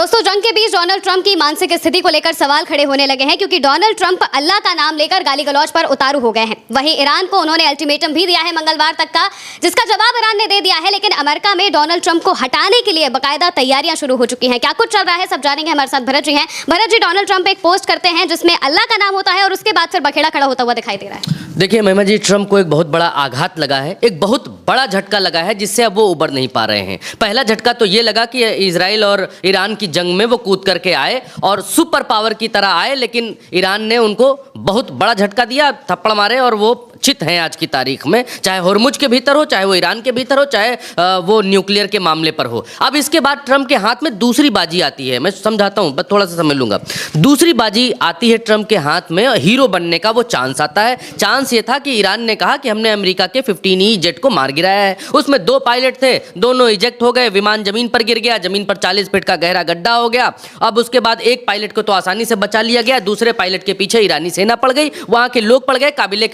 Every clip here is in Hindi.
दोस्तों, जंग के बीच डोनाल्ड ट्रंप की मानसिक स्थिति को लेकर सवाल खड़े होने लगे हैं क्योंकि डोनाल्ड ट्रंप अल्लाह का नाम लेकर गाली गलौज पर उतारू हो गए हैं। वहीं ईरान को उन्होंने अल्टीमेटम भी दिया है मंगलवार तक का, जिसका जवाब ईरान ने दे दिया है। लेकिन अमेरिका में डोनाल्ड ट्रंप को हटाने के लिए बाकायदा तैयारियां शुरू हो चुकी हैं। क्या कुछ चल रहा है, सब जानेंगे। हमारे साथ भरत जी हैं। भरत जी, डोनाल्ड ट्रंप एक पोस्ट करते हैं जिसमें अल्लाह का नाम होता है और उसके बाद फिर बखेड़ा खड़ा होता हुआ दिखाई दे रहा है। देखिए महिमा जी, ट्रंप को एक बहुत बड़ा आघात लगा है, एक बहुत बड़ा झटका लगा है जिससे अब वो उबर नहीं पा रहे हैं। पहला झटका तो ये लगा कि इजराइल और ईरान की जंग में वो कूद करके आए और सुपर पावर की तरह आए, लेकिन ईरान ने उनको बहुत बड़ा झटका दिया, थप्पड़ मारे और वो चित हैं आज की तारीख में, चाहे होर्मुज के भीतर हो, चाहे वो ईरान के भीतर हो, चाहे वो न्यूक्लियर के मामले पर हो। अब इसके बाद ट्रंप के हाथ में दूसरी बाजी आती है, मैं समझाता हूँ, बस थोड़ा सा समझ लूँगा। दूसरी बाजी आती है ट्रंप के हाथ में, हीरो बनने का वो चांस आता है। चांस ये था कि ईरान ने कहा कि हमने अमेरिका के 15E जेट को मार गिराया है। उसमें 2 पायलट थे, दोनों इजेक्ट हो गए, विमान जमीन पर गिर गया, जमीन पर 40 फीट का गहरा गड्ढा हो गया। अब उसके बाद एक पायलट को तो आसानी से बचा लिया गया, दूसरे पायलट के पीछे ईरानी सेना पड़ गई, वहाँ के लोग पड़ गए, कबीले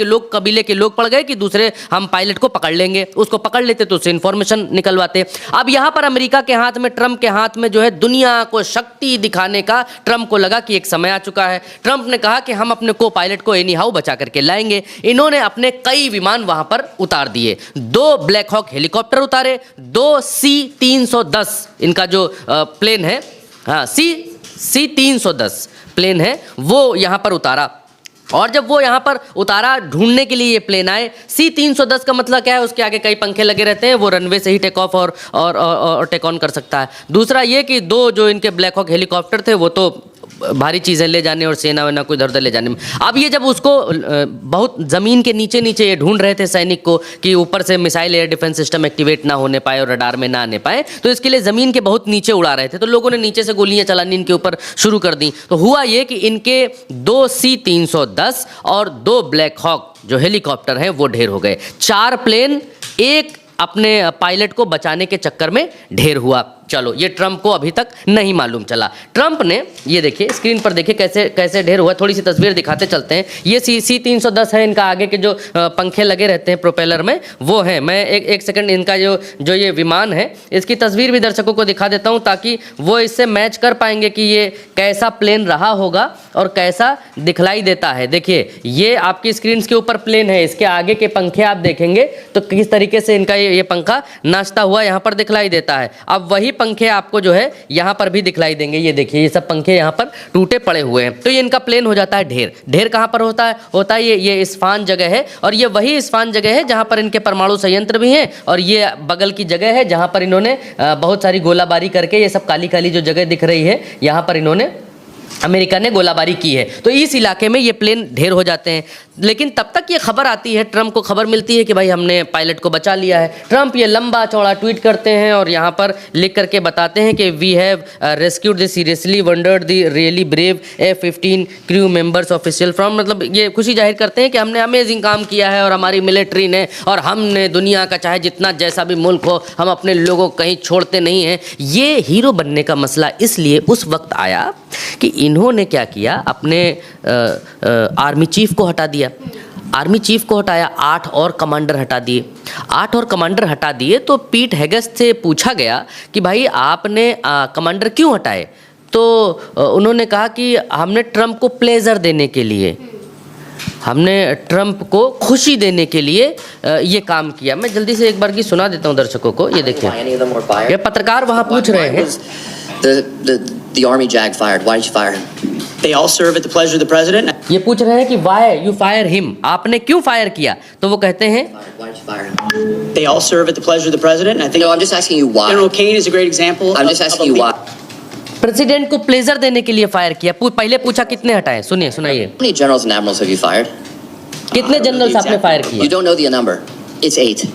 के लोग पड़ गए कि दूसरे हम पायलट को पकड़ लेंगे। उसको पकड़ लेते तो उससे इंफॉर्मेशन निकलवाते। अब यहां पर अमेरिका के हाथ में, ट्रंप के हाथ में जो है दुनिया को शक्ति दिखाने का, ट्रंप को लगा कि एक समय आ चुका है। ट्रंप ने कहा कि हम अपने को पायलट को एनी हाउ बचा करके लाएंगे। इन्होंने अपने कई विमान वहां पर उतार दिए, 2 ब्लैक हॉक हेलीकॉप्टर उतारे, 2 C-310 इनका जो प्लेन है, हाँ C-310 प्लेन है, वो यहां पर उतारा। और जब वो यहाँ पर उतारा, ढूंढने के लिए ये प्लेन आए। C-310 का मतलब क्या है, उसके आगे कई पंखे लगे रहते हैं, वो रनवे से ही टेक ऑफ और टेक ऑन कर सकता है। दूसरा ये कि 2 जो इनके ब्लैक हॉक हेलीकॉप्टर थे वो तो भारी चीज़ें ले जाने और सेना वेना को इधर उधर ले जाने में। अब ये जब उसको बहुत ज़मीन के नीचे नीचे ये ढूंढ रहे थे सैनिक को कि ऊपर से missile air defence system activate ना होने पाए और रडार में ना आने पाए, तो इसके लिए ज़मीन के बहुत नीचे उड़ा रहे थे। तो लोगों ने नीचे से गोलियां चलानी इनके ऊपर शुरू कर दी। तो हुआ ये कि इनके 2 C-310 और 2 ब्लैक हॉक जो हेलीकॉप्टर हैं वो ढेर हो गए। 4 प्लेन एक अपने पायलट को बचाने के चक्कर में ढेर हुआ। चलो, ये ट्रंप को अभी तक नहीं मालूम चला। ट्रंप ने, ये देखिए स्क्रीन पर देखिए कैसे कैसे ढेर हुआ, थोड़ी सी तस्वीर दिखाते चलते हैं। ये C-310 है, इनका आगे के जो पंखे लगे रहते हैं प्रोपेलर में वो हैं। मैं एक सेकंड इनका जो ये विमान है इसकी तस्वीर भी दर्शकों को दिखा देता हूँ ताकि वो इससे मैच कर पाएंगे कि ये कैसा प्लेन रहा होगा और कैसा दिखलाई देता है। देखिए, ये आपकी स्क्रीन के ऊपर प्लेन है, इसके आगे के पंखे आप देखेंगे तो किस तरीके से इनका ये पंखा नाचता हुआ यहाँ पर दिखलाई देता है। अब वही पंखे आपको जो है यहाँ पर भी दिखलाई देंगे। ये देखिए, ये सब पंखे यहाँ पर टूटे पड़े हुए हैं। तो ये इनका प्लेन हो जाता है ढेर। ढेर कहाँ पर होता है ये इस्फहान जगह है, और ये वही इस्फहान जगह है जहाँ पर इनके परमाणु संयंत्र भी हैं, और ये बगल की जगह है जहाँ पर इन्होंने बहुत सारी गोलाबारी करके, ये सब काली काली जो जगह दिख रही है यहाँ पर इन्होंने, अमेरिका ने गोलाबारी की है। तो इस इलाके में ये प्लेन ढेर हो जाते हैं। लेकिन तब तक ये खबर आती है, ट्रंप को खबर मिलती है कि भाई हमने पायलट को बचा लिया है। ट्रंप ये लंबा चौड़ा ट्वीट करते हैं और यहाँ पर लिख करके बताते हैं कि we have rescued the seriously wounded the really brave F-15 crew members official from, मतलब ये खुशी जाहिर करते हैं कि हमने अमेजिंग काम किया है और हमारी मिलिट्री ने, और हमने दुनिया का चाहे जितना जैसा भी मुल्क हो, हम अपने लोगों को कहीं छोड़ते नहीं हैं। ये हीरो बनने का मसला इसलिए उस वक्त आया कि इन्होंने क्या किया, अपने आर्मी चीफ को हटा दिया। आर्मी चीफ को हटाया, 8 और कमांडर हटा दिए। 8 और कमांडर हटा दिए तो पीट हेगेस से पूछा गया कि भाई आपने कमांडर क्यों हटाए? तो उन्होंने कहा कि हमने ट्रंप को प्लेजर देने के लिए, हमने ट्रंप को खुशी देने के लिए ये काम किया। मैं जल्दी से एक बार की सुना देता हूँ दर्शकों को। ये देखिए, ये पत्रकार वहाँ पूछ रहे हैं, The Army JAG fired. Why did you fire him? They all serve at the pleasure of the president. ये पूछ रहे हैं कि why you fire him? आपने क्यों फायर किया? तो वो कहते हैं, Why did you fire him? They all serve at the pleasure of the president. I think. No, I'm just asking you why. General Kane is a great example. I'm just asking you why. President को प्लेजर देने के लिए फायर किया। पहले पूछा कितने हटाए, सुनिए सुनाइए। How many generals and admirals have you fired? कितने जनरल्स आपने फायर किए? You don't know the number. It's 8.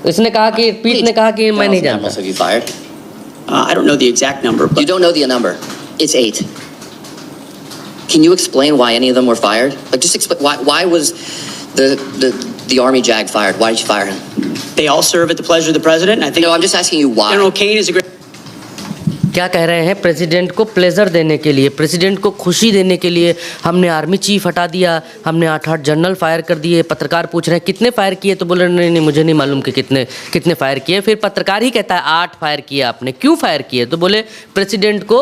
इसने कहा कि, पीट ने कहा कि मैं नहीं जानता। Have you fired? I don't know the exact number. But you don't know the number. It's 8. Can you explain why any of them were fired? Like, just explain why was the Army JAG fired? Why did you fire him? They all serve at the pleasure of the president. I think. No, I'm just asking you why. General Kane is a great. क्या कह रहे हैं, प्रेसिडेंट को प्लेजर देने के लिए, प्रेसिडेंट को खुशी देने के लिए हमने आर्मी चीफ हटा दिया, हमने 8 जनरल फायर कर दिए। पत्रकार पूछ रहे हैं कितने फायर किए, तो बोले नहीं मुझे नहीं मालूम कि कितने फायर किए। फिर पत्रकार ही कहता है 8 फायर किए आपने, क्यों फायर किए, तो बोले प्रेसिडेंट को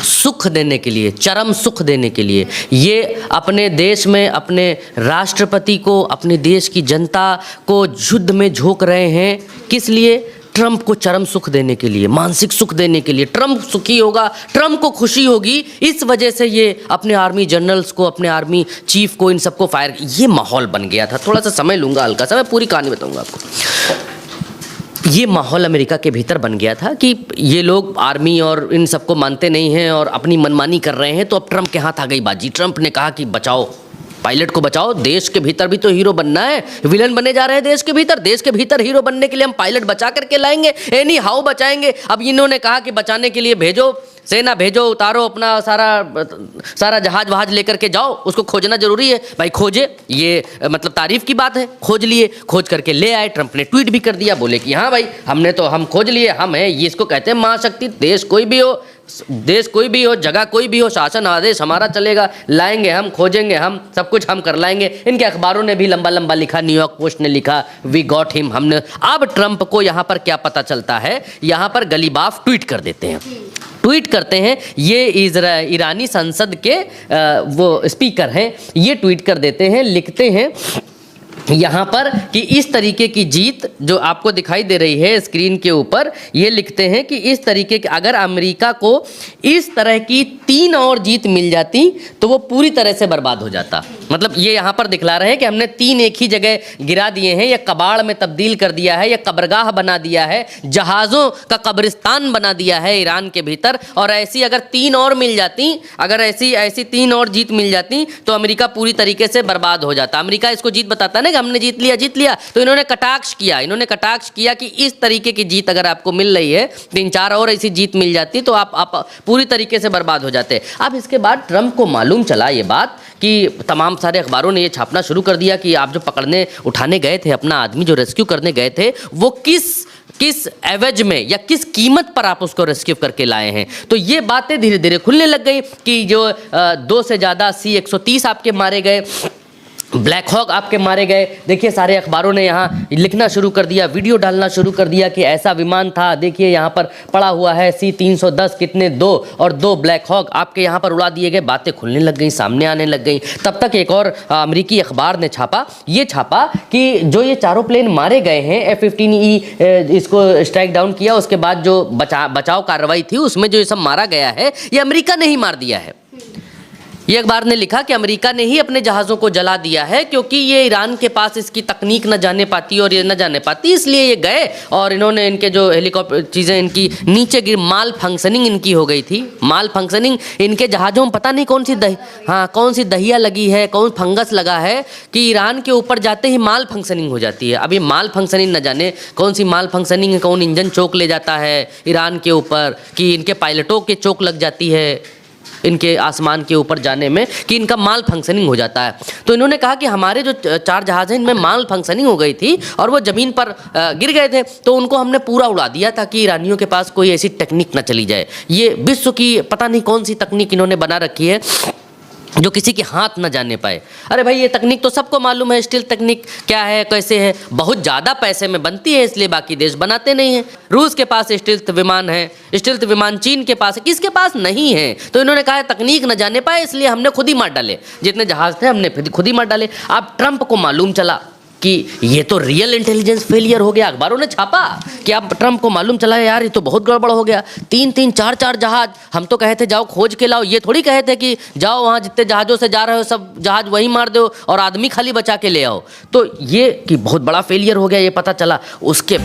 सुख देने के लिए, चरम सुख देने के लिए। ये अपने देश में अपने राष्ट्रपति को, अपने देश की जनता को युद्ध में झोंक रहे हैं। किस लिए? ट्रंप को चरम सुख देने के लिए, मानसिक सुख देने के लिए। ट्रंप सुखी होगा, ट्रंप को खुशी होगी, इस वजह से ये अपने आर्मी जनरल्स को, अपने आर्मी चीफ को, इन सबको फायर। ये माहौल बन गया था। थोड़ा सा समय लूँगा, हल्का सा, मैं पूरी कहानी बताऊँगा आपको। ये माहौल अमेरिका के भीतर बन गया था कि ये लोग आर्मी और इन सबको मानते नहीं हैं और अपनी मनमानी कर रहे हैं। तो अब ट्रंप के हाथ आ गई बाजी। ट्रंप ने कहा कि बचाओ, पायलट को बचाओ, देश के भीतर भी तो हीरो बनना है, विलन बने जा रहे हैं देश के भीतर। देश के भीतर हीरो बनने के लिए हम पायलट बचा करके लाएंगे, एनी हाउ बचाएंगे। अब इन्होंने कहा कि बचाने के लिए भेजो, सेना भेजो, उतारो अपना सारा जहाज वहाज लेकर के जाओ, उसको खोजना जरूरी है। भाई खोजे, ये मतलब तारीफ की बात है। खोज लिए, खोज करके ले आए। ट्रंप ने ट्वीट भी कर दिया, बोले कि हाँ भाई हम खोज लिए, हम हैं, ये इसको कहते हैं महाशक्ति। देश कोई भी हो, जगह कोई भी हो, शासन आदेश हमारा चलेगा, लाएंगे हम, खोजेंगे हम, सब कुछ हम कर लाएंगे। इनके अखबारों ने भी लंबा लंबा लिखा, न्यूयॉर्क पोस्ट ने लिखा वी गॉट हिम, हमने। अब ट्रंप को यहाँ पर क्या पता चलता है, यहाँ पर गलीबाफ ट्वीट कर देते हैं। ट्वीट करते हैं, ये ईरानी संसद के वो स्पीकर हैं, ये ट्वीट कर देते हैं, लिखते हैं यहाँ पर कि इस तरीके की जीत जो आपको दिखाई दे रही है स्क्रीन के ऊपर, ये लिखते हैं कि इस तरीके की अगर अमेरिका को इस तरह की 3 और जीत मिल जाती तो वो पूरी तरह से बर्बाद हो जाता। मतलब ये यहाँ पर दिखला रहे हैं कि हमने 3 एक ही जगह गिरा दिए हैं, या कबाड़ में तब्दील कर दिया है, या कब्रगाह बना दिया है, जहाज़ों का कब्रिस्तान बना दिया है ईरान के भीतर। और ऐसी अगर 3 और मिल जाती, अगर ऐसी 3 और जीत मिल जाती तो अमेरिका पूरी तरीके से बर्बाद हो जाता। अमेरिका इसको जीत बताता ना कि हमने जीत लिया। तो इन्होंने कटाक्ष किया कि इस तरीके की जीत अगर आपको मिल रही है, 3-4 और ऐसी जीत मिल जाती तो आप पूरी तरीके से बर्बाद हो जाते। अब इसके बाद ट्रंप को मालूम चला ये बात कि तमाम सारे अखबारों ने ये छापना शुरू कर दिया कि आप जो उठाने गए थे, अपना आदमी जो रेस्क्यू करने गए थे, वो किस एवज में या किस कीमत पर आप उसको रेस्क्यू करके लाए हैं। तो ये बातें धीरे धीरे खुलने लग गई कि जो 2 से ज़्यादा C-130 आपके मारे गए, ब्लैक हॉक आपके मारे गए। देखिए सारे अखबारों ने यहाँ लिखना शुरू कर दिया, वीडियो डालना शुरू कर दिया कि ऐसा विमान था, देखिए यहाँ पर पड़ा हुआ है C-310 कितने 2 और 2 ब्लैक हॉक आपके यहाँ पर उड़ा दिए गए। बातें खुलने लग गई, सामने आने लग गई। तब तक एक और अमेरिकी अखबार ने छापा कि जो ये 4 प्लेन मारे गए हैं, F-15E इसको स्ट्राइक डाउन किया, उसके बाद जो बचाव कार्रवाई थी उसमें जो ये सब मारा गया है, ये अमेरिका ने ही मार दिया है। ये अखबार ने लिखा कि अमेरिका ने ही अपने जहाज़ों को जला दिया है, क्योंकि ये ईरान के पास इसकी तकनीक न जाने पाती और ये न जाने पाती, इसलिए ये गए और इन्होंने इनके जो हेलीकॉप्टर चीज़ें इनकी नीचे गिर, माल फंक्शनिंग इनकी हो गई थी। माल फंक्शनिंग इनके जहाज़ों में पता नहीं कौन सी दहिया लगी है, कौन फंगस लगा है कि ईरान के ऊपर जाते ही माल फंक्शनिंग हो जाती है। अब ये माल फंक्शनिंग न जाने कौन सी माल फंक्शनिंग है, कौन इंजन चोक ले जाता है ईरान के ऊपर, कि इनके पायलटों के चोक लग जाती है इनके आसमान के ऊपर जाने में, कि इनका माल फंक्शनिंग हो जाता है। तो इन्होंने कहा कि हमारे जो 4 जहाज़ हैं इनमें माल फंक्शनिंग हो गई थी और वो ज़मीन पर गिर गए थे, तो उनको हमने पूरा उड़ा दिया ताकि ईरानियों के पास कोई ऐसी टेक्निक ना चली जाए। ये विश्व की पता नहीं कौन सी तकनीक इन्होंने बना रखी है जो किसी के हाथ न जाने पाए। अरे भाई ये तकनीक तो सबको मालूम है, स्टील तकनीक क्या है, कैसे है, बहुत ज़्यादा पैसे में बनती है, इसलिए बाकी देश बनाते नहीं हैं। रूस के पास स्टील्थ विमान है, स्टील्थ विमान चीन के पास है, किसके पास नहीं है। तो इन्होंने कहा तकनीक न जाने पाए इसलिए हमने खुद ही मार डाले, जितने जहाज़ थे हमने खुद ही मार डाले। अब ट्रंप को मालूम चला कि ये तो रियल इंटेलिजेंस फेलियर हो गया। अखबारों ने छापा कि अब ट्रंप को मालूम चला यार ये तो बहुत गड़बड़ हो गया। 3-3, 4-4 जहाज, हम तो कहे थे जाओ खोज के लाओ, ये थोड़ी कहे थे कि जाओ वहाँ जितने जहाज़ों से जा रहे हो सब जहाज वहीं मार दो और आदमी खाली बचा के ले आओ। तो ये कि बहुत बड़ा फेलियर हो गया ये पता चला। उसके